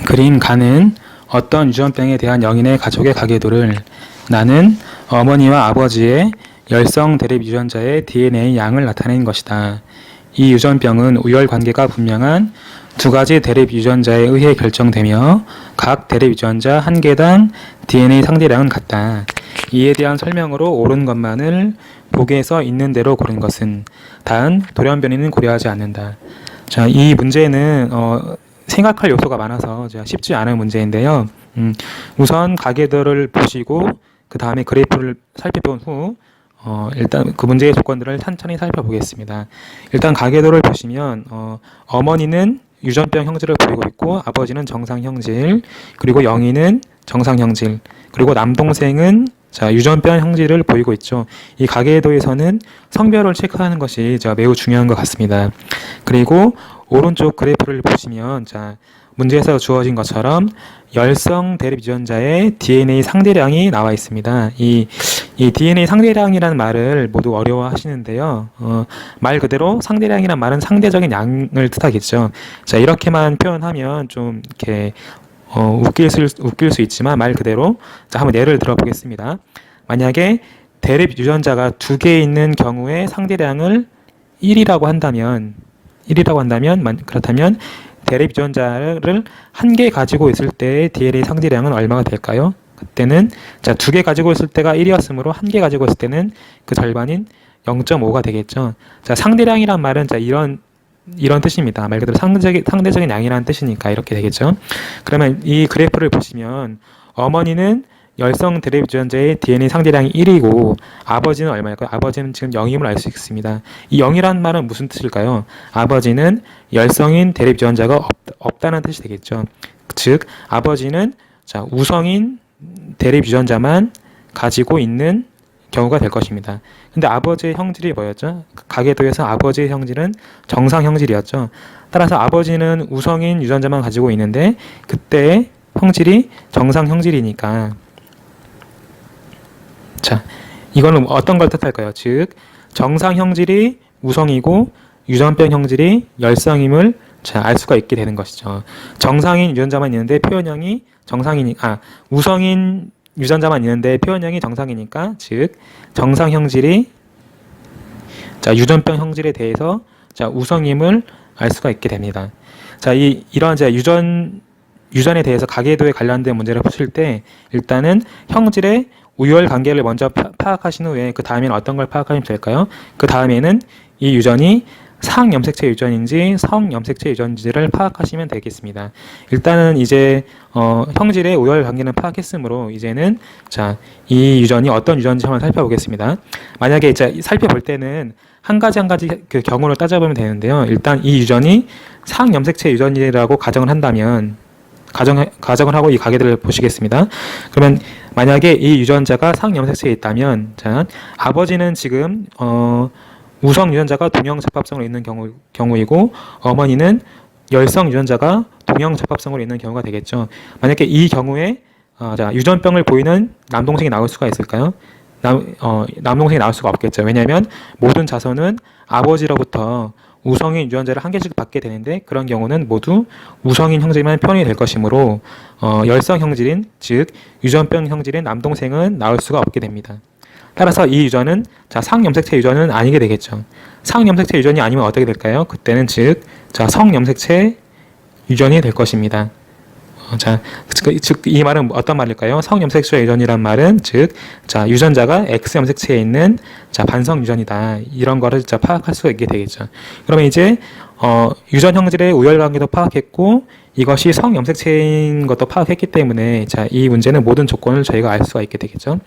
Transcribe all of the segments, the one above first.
그린 가는 어떤 유전병에 대한 영인의 가족의 가계도를 나는 어머니와 아버지의 열성 대립 유전자의 DNA 양을 나타낸 것이다. 이 유전병은 우열 관계가 분명한 두 가지 대립 유전자에 의해 결정되며 각 대립 유전자 한 개당 DNA 상대량은 같다. 이에 대한 설명으로 옳은 것만을 보기에서 있는 대로 고른 것은 다음 돌연변이는 고려하지 않는다. 자, 이 문제는 생각할 요소가 많아서 쉽지 않은 문제인데요. 우선 가계도를 보시고 그 다음에 그래프를 살펴본 후 일단 그 문제의 조건들을 천천히 살펴보겠습니다. 일단 가계도를 보시면 어머니는 유전병 형질을 보이고 있고 아버지는 정상 형질, 그리고 영희는 정상 형질, 그리고 남동생은 유전병 형질을 보이고 있죠. 이 가계도에서는 성별을 체크하는 것이 매우 중요한 것 같습니다. 그리고 오른쪽 그래프를 보시면 문제에서 주어진 것처럼 열성 대립 유전자의 DNA 상대량이 나와 있습니다. 이 DNA 상대량이라는 말을 모두 어려워하시는데요. 말 그대로 상대량이란 말은 상대적인 양을 뜻하겠죠. 이렇게만 표현하면 좀 이렇게 웃길 수 있지만 말 그대로 한번 예를 들어보겠습니다. 만약에 대립 유전자가 두 개 있는 경우에 상대량을 1이라고 한다면 그렇다면 대립 유전자를 한 개 가지고 있을 때의 DNA 상대량은 얼마가 될까요? 그때는 두 개 가지고 있을 때가 1이었으므로 한 개 가지고 있을 때는 그 절반인 0.5가 되겠죠. 상대량이란 말은 이런 뜻입니다. 말 그대로 상대적인 양이라는 뜻이니까 이렇게 되겠죠. 그러면 이 그래프를 보시면 어머니는 열성 대립 유전자의 DNA 상대량이 1이고 아버지는 얼마일까요? 아버지는 지금 0임을 알 수 있습니다. 이 0이라는 말은 무슨 뜻일까요? 아버지는 열성인 대립 유전자가 없다는 뜻이 되겠죠. 즉 아버지는 우성인 대립 유전자만 가지고 있는 경우가 될 것입니다. 근데 아버지의 형질이 뭐였죠? 가계도에서 아버지의 형질은 정상 형질이었죠. 따라서 아버지는 우성인 유전자만 가지고 있는데 그때의 형질이 정상 형질이니까 이거는 어떤 걸 뜻할까요? 즉 정상 형질이 우성이고 유전병 형질이 열성임을 알 수가 있게 되는 것이죠. 정상인 유전자만 있는데 표현형이 우성인 유전자만 있는데 표현형이 정상이니까 즉 정상 형질이 유전병 형질에 대해서 우성임을 알 수가 있게 됩니다. 이런 유전에 대해서 가계도에 관련된 문제를 푸실 때 일단은 형질의 우열 관계를 먼저 파악하신 후에 그 다음에는 어떤 걸 파악하시면 될까요? 그 다음에는 이 유전이 상염색체 유전인지 성염색체 유전인지를 파악하시면 되겠습니다. 일단은 이제 형질의 우열 관계는 파악했으므로 이제는 이 유전이 어떤 유전인지 한번 살펴보겠습니다. 만약에 살펴볼 때는 한 가지 그 경우를 따져보면 되는데요. 일단 이 유전이 상염색체 유전이라고 가정을 한다면 가정을 하고 이 가계들을 보시겠습니다. 그러면 만약에 이 유전자가 상염색체에 있다면 아버지는 지금 우성 유전자가 동형 접합성으로 있는 경우이고 어머니는 열성 유전자가 동형 접합성으로 있는 경우가 되겠죠. 만약에 이 경우에 유전병을 보이는 남동생이 나올 수가 있을까요? 남동생이 나올 수가 없겠죠. 왜냐하면 모든 자손은 아버지로부터 우성인 유전자를 한 개씩 받게 되는데 그런 경우는 모두 우성인 형질만 표현이 될 것이므로 열성 형질인 즉 유전병 형질인 남동생은 나올 수가 없게 됩니다. 따라서 이 유전은 상염색체 유전은 아니게 되겠죠. 상염색체 유전이 아니면 어떻게 될까요? 그때는 즉 성염색체 유전이 될 것입니다. 즉 이 말은 어떤 말일까요? 성염색체 유전이란 말은 즉 유전자가 X염색체에 있는 반성 유전이다. 이런 거를 파악할 수가 있게 되겠죠. 그러면 이제 유전 형질의 우열 관계도 파악했고 이것이 성염색체인 것도 파악했기 때문에 이 문제는 모든 조건을 저희가 알 수가 있게 되겠죠.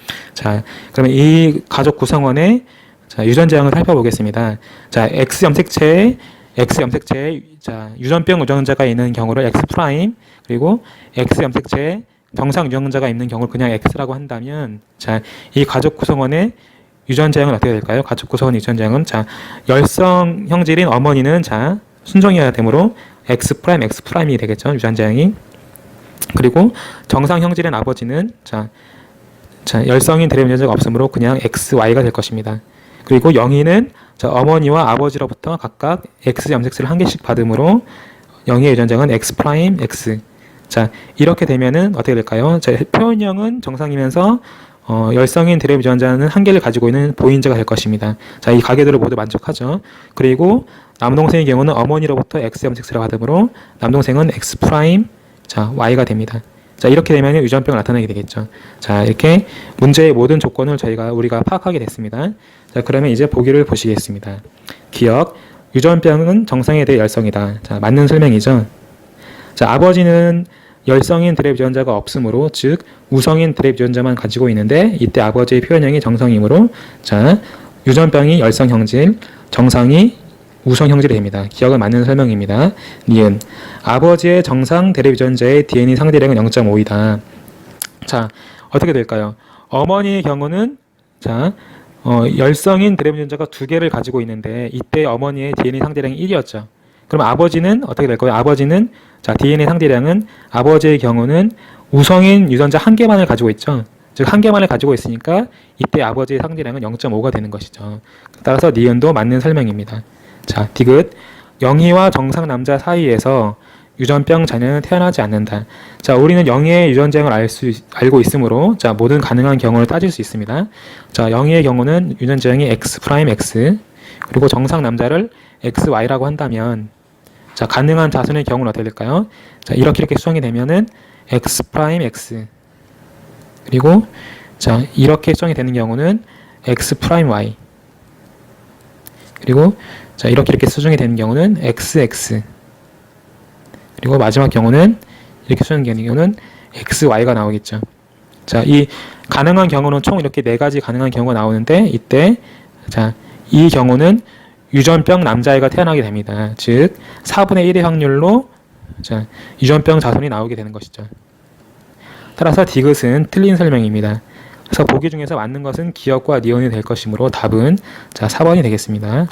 그러면 이 가족 구성원의 유전자형을 살펴보겠습니다. X염색체에 유전병 유전자가 있는 경우를 X 프라임 그리고 X염색체에 정상 유전자가 있는 경우를 그냥 X라고 한다면 이 가족 구성원의 유전자형은 어떻게 될까요? 가족 구성원 유전자형은 열성 형질인 어머니는 순종해야 되므로 X 프라임이 되겠죠. 유전자형이. 그리고 정상 형질인 아버지는 열성인 대립 유전자가 없으므로 그냥 XY가 될 것입니다. 그리고 영희는 자, 어머니와 아버지로부터 각각 x 염색체를 한 개씩 받음으로 영의 유전자는 x 프라임 x. 자, 이렇게 되면은 어떻게 될까요? 자, 표현형은 정상이면서 열성인 드랩 유전자는 한 개를 가지고 있는 보인자가 될 것입니다. 자, 이 가계도를 모두 만족하죠. 그리고 남동생의 경우는 어머니로부터 x 염색체를 받음으로 남동생은 x 프라임 자, y가 됩니다. 자, 이렇게 되면 유전병을 나타내게 되겠죠. 자, 이렇게 문제의 모든 조건을 우리가 파악하게 됐습니다. 자, 그러면 이제 보기를 보시겠습니다. 기억, 유전병은 정상에 대해 열성이다. 자, 맞는 설명이죠. 자, 아버지는 열성인 드랩 유전자가 없으므로, 즉 우성인 드랩 유전자만 가지고 있는데 이때 아버지의 표현형이 정성이므로, 자, 유전병이 열성 형질, 정상이 우성 형질이 됩니다. 기억은 맞는 설명입니다. 니은, 아버지의 정상 드랩 유전자의 DNA 상대량은 0.5이다. 자, 어떻게 될까요? 어머니의 경우는 자, 열성인 드랩 유전자가 2개를 가지고 있는데 이때 어머니의 DNA 상대량이 1이었죠. 그럼 아버지는 어떻게 될까요? 아버지는 자, DNA 상대량은 아버지의 경우는 우성인 유전자 1개만을 가지고 있죠. 즉 1개만을 가지고 있으니까 이때 아버지의 상대량은 0.5가 되는 것이죠. 따라서 니은도 맞는 설명입니다. 자, 디귿, 영희와 정상 남자 사이에서 유전병 자녀는 태어나지 않는다. 자, 우리는 영희의 유전자형을 알고 있으므로 자, 모든 가능한 경우를 따질 수 있습니다. 자, 영희의 경우는 유전자형이 x 프라임 x, 그리고 정상 남자를 xy라고 한다면, 자, 가능한 자손의 경우는 어떻게 될까요? 자, 이렇게 수정이 되면은 x 프라임 x, 그리고 자, 이렇게 수정이 되는 경우는 x 프라임 y, 그리고 자, 이렇게 수정이 되는 경우는 xx, 그리고 마지막 경우는 이렇게 수정이 되는 경우는 xy가 나오겠죠. 자, 이 가능한 경우는 총 이렇게 4가지 가능한 경우가 나오는데 이때 자, 이 경우는 유전병 남자애가 태어나게 됩니다. 즉 4분의 1의 확률로 자, 유전병 자손이 나오게 되는 것이죠. 따라서 디귿은 틀린 설명입니다. 그래서 보기 중에서 맞는 것은 기억과 니은이 될 것이므로 답은 자, 4번이 되겠습니다.